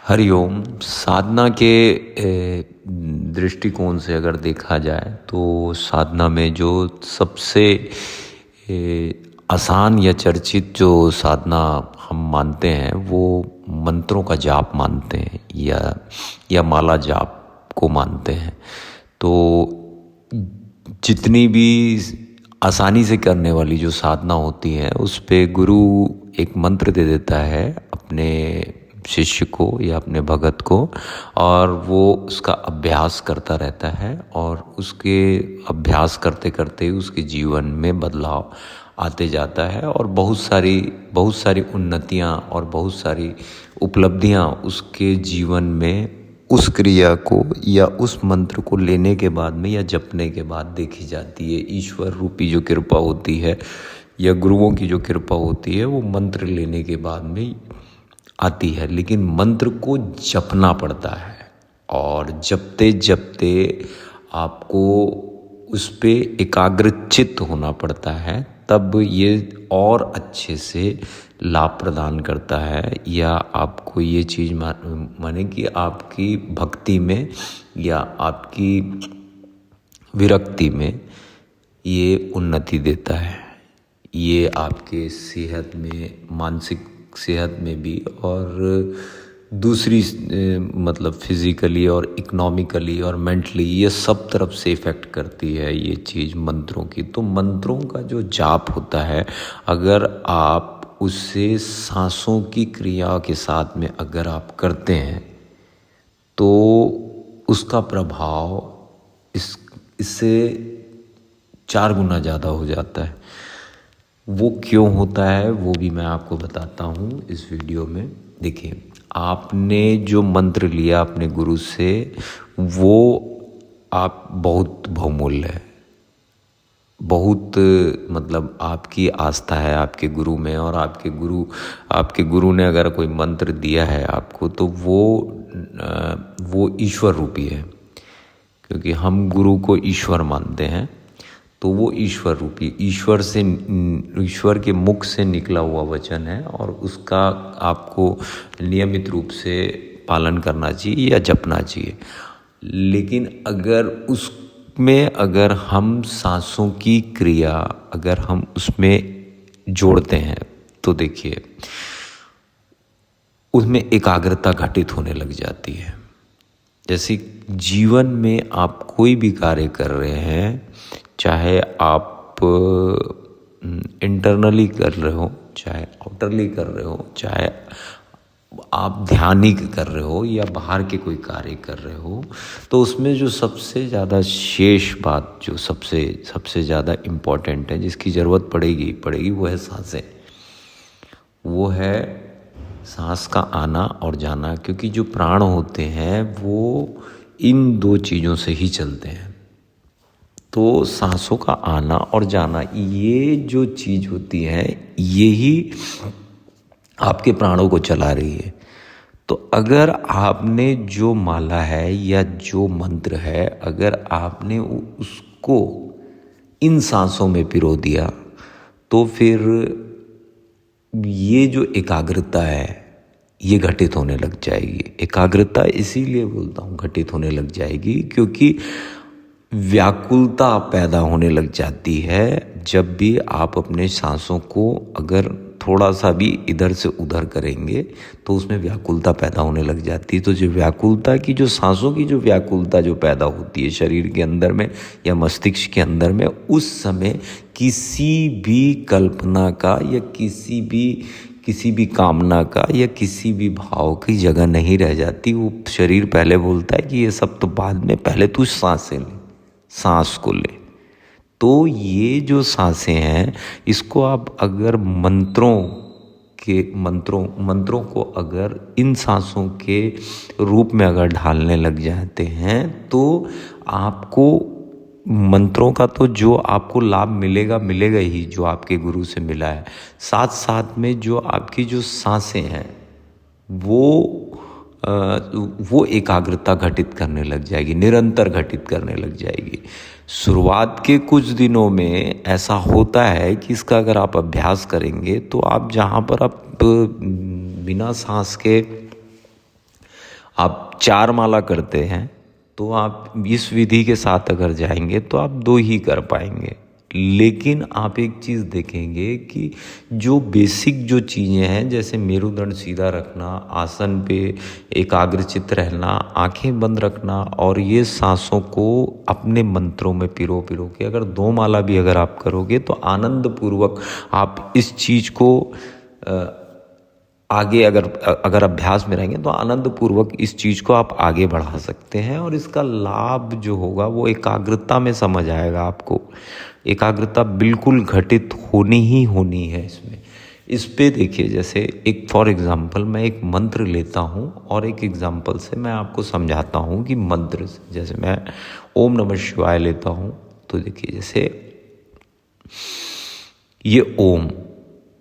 हरिओम। साधना के दृष्टिकोण से अगर देखा जाए तो साधना में जो सबसे आसान या चर्चित जो साधना हम मानते हैं वो मंत्रों का जाप मानते हैं या माला जाप को मानते हैं। तो जितनी भी आसानी से करने वाली जो साधना होती है उस पे गुरु एक मंत्र दे देता है अपने शिष्य को या अपने भगत को, और वो उसका अभ्यास करता रहता है और उसके अभ्यास करते करते उसके जीवन में बदलाव आते जाता है और बहुत सारी उन्नतियाँ और बहुत सारी उपलब्धियाँ उसके जीवन में उस क्रिया को या उस मंत्र को लेने के बाद में या जपने के बाद देखी जाती है। ईश्वर रूपी जो कृपा होती है या गुरुओं की जो कृपा होती है वो मंत्र लेने के बाद में आती है, लेकिन मंत्र को जपना पड़ता है और जपते जपते आपको उस पे एकाग्रचित्त होना पड़ता है, तब ये और अच्छे से लाभ प्रदान करता है या आपको ये चीज़ माने कि आपकी भक्ति में या आपकी विरक्ति में ये उन्नति देता है। ये आपके सेहत में, मानसिक सेहत में भी और दूसरी मतलब फिज़िकली और इकोनॉमिकली और मेंटली ये सब तरफ से इफ़ेक्ट करती है ये चीज़ मंत्रों की। तो मंत्रों का जो जाप होता है, अगर आप उससे सांसों की क्रिया के साथ में अगर आप करते हैं तो उसका प्रभाव इससे 4 गुना ज़्यादा हो जाता है। वो क्यों होता है वो भी मैं आपको बताता हूँ इस वीडियो में। देखिए, आपने जो मंत्र लिया अपने गुरु से वो आप बहुत बहुमूल्य है, बहुत मतलब आपकी आस्था है आपके गुरु में, और आपके गुरु ने अगर कोई मंत्र दिया है आपको तो वो ईश्वर रूपी है, क्योंकि हम गुरु को ईश्वर मानते हैं। तो वो ईश्वर रूपी, ईश्वर के मुख से निकला हुआ वचन है और उसका आपको नियमित रूप से पालन करना चाहिए या जपना चाहिए। लेकिन अगर हम सांसों की क्रिया अगर हम उसमें जोड़ते हैं तो देखिए उसमें एकाग्रता घटित होने लग जाती है। जैसे जीवन में आप कोई भी कार्य कर रहे हैं, चाहे आप इंटरनली कर रहे हो, चाहे आउटरली कर रहे हो, चाहे आप ध्यानिक कर रहे हो या बाहर के कोई कार्य कर रहे हो, तो उसमें जो सबसे ज़्यादा शेष बात जो सबसे ज़्यादा इम्पोर्टेंट है, जिसकी ज़रूरत पड़ेगी वो है सांसें। वो है सांस का आना और जाना, क्योंकि जो प्राण होते हैं वो इन 2 चीज़ों से ही चलते हैं। तो सांसों का आना और जाना, ये जो चीज़ होती है यही आपके प्राणों को चला रही है। तो अगर आपने जो माला है या जो मंत्र है, अगर आपने उसको इन सांसों में पिरो दिया तो फिर ये जो एकाग्रता है ये घटित होने लग जाएगी। एकाग्रता इसीलिए बोलता हूँ घटित होने लग जाएगी क्योंकि व्याकुलता पैदा होने लग जाती है। जब भी आप अपने सांसों को अगर थोड़ा सा भी इधर से उधर करेंगे तो उसमें व्याकुलता पैदा होने लग जाती है। तो जो व्याकुलता की, जो सांसों की जो व्याकुलता जो पैदा होती है शरीर के अंदर में या मस्तिष्क के अंदर में, उस समय किसी भी कल्पना का या किसी भी कामना का या किसी भी भाव की जगह नहीं रह जाती। वो शरीर पहले बोलता है कि ये सब तो बाद में, पहले तू सांस को ले। तो ये जो सांसें हैं इसको आप अगर मंत्रों को अगर इन सांसों के रूप में अगर ढालने लग जाते हैं तो आपको मंत्रों का तो जो आपको लाभ मिलेगा ही, जो आपके गुरु से मिला है। साथ साथ में जो आपकी जो सांसें हैं वो एकाग्रता घटित करने लग जाएगी, निरंतर घटित करने लग जाएगी। शुरुआत के कुछ दिनों में ऐसा होता है कि इसका अगर आप अभ्यास करेंगे तो आप जहाँ पर आप बिना सांस के आप 4 माला करते हैं तो आप इस विधि के साथ अगर जाएंगे तो आप 2 ही कर पाएंगे। लेकिन आप एक चीज़ देखेंगे कि जो बेसिक जो चीज़ें हैं, जैसे मेरुदंड सीधा रखना, आसन पे एकाग्रचित्त रहना, आंखें बंद रखना, और ये सांसों को अपने मंत्रों में पिरो पिरो के अगर 2 माला भी अगर आप करोगे तो आनंद पूर्वक आप इस चीज़ को आगे अगर अभ्यास में रहेंगे तो आनंद पूर्वक इस चीज़ को आप आगे बढ़ा सकते हैं। और इसका लाभ जो होगा वो एकाग्रता में समझ आएगा आपको। एकाग्रता बिल्कुल घटित होनी ही होनी है इसमें। इस पे देखिए, जैसे एक फॉर एग्जांपल मैं एक मंत्र लेता हूँ और एक एग्जांपल से मैं आपको समझाता हूँ कि मंत्र से, जैसे मैं ओम नमः शिवाय लेता हूँ तो देखिए, जैसे ये ओम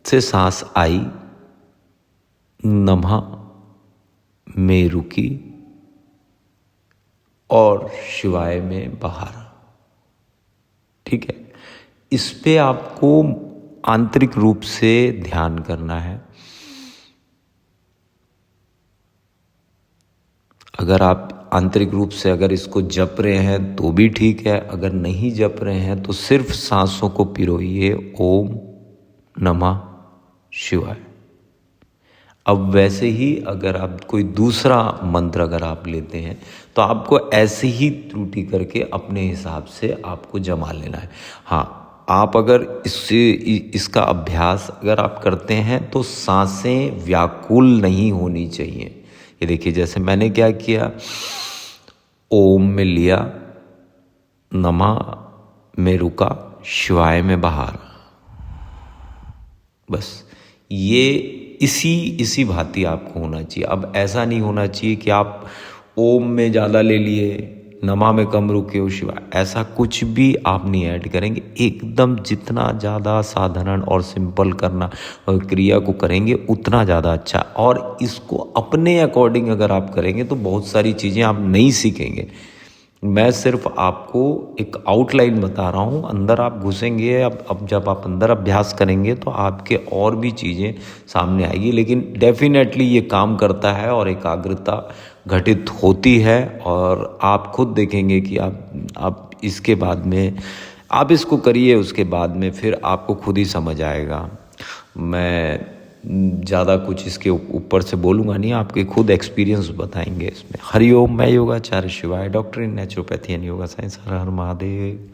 से सांस आई, नमः में रुकी और शिवाय में बाहर। ठीक है, इस पे आपको आंतरिक रूप से ध्यान करना है। अगर आप आंतरिक रूप से अगर इसको जप रहे हैं तो भी ठीक है, अगर नहीं जप रहे हैं तो सिर्फ सांसों को पिरोइए, ओम नमः शिवाय। अब वैसे ही अगर आप कोई दूसरा मंत्र अगर आप लेते हैं तो आपको ऐसे ही त्रुटि करके अपने हिसाब से आपको जमा लेना है। हाँ, आप अगर इसका अभ्यास अगर आप करते हैं तो सांसें व्याकुल नहीं होनी चाहिए। ये देखिए, जैसे मैंने क्या किया, ओम में लिया, नमः में रुका, शिवाय में बाहर, बस ये इसी भांति आपको होना चाहिए। अब ऐसा नहीं होना चाहिए कि आप ओम में ज़्यादा ले लिए, नमः में कम रुके हो, शिवाय, ऐसा कुछ भी आप नहीं ऐड करेंगे। एकदम जितना ज़्यादा साधारण और सिंपल करना और क्रिया को करेंगे उतना ज़्यादा अच्छा। और इसको अपने अकॉर्डिंग अगर आप करेंगे तो बहुत सारी चीज़ें आप नहीं सीखेंगे। मैं सिर्फ आपको एक आउटलाइन बता रहा हूँ, अंदर आप घुसेंगे। अब जब आप अंदर अभ्यास करेंगे तो आपके और भी चीज़ें सामने आएगी। लेकिन डेफिनेटली ये काम करता है और एकाग्रता घटित होती है। और आप खुद देखेंगे कि आप इसके बाद में आप इसको करिए, उसके बाद में फिर आपको खुद ही समझ आएगा। मैं ज़्यादा कुछ इसके ऊपर से बोलूँगा नहीं, आपके खुद एक्सपीरियंस बताएंगे इसमें। हरिओम, मैं योगाचार्य शिवाय, doctor in naturopathy and yoga science. Her her Mahadev.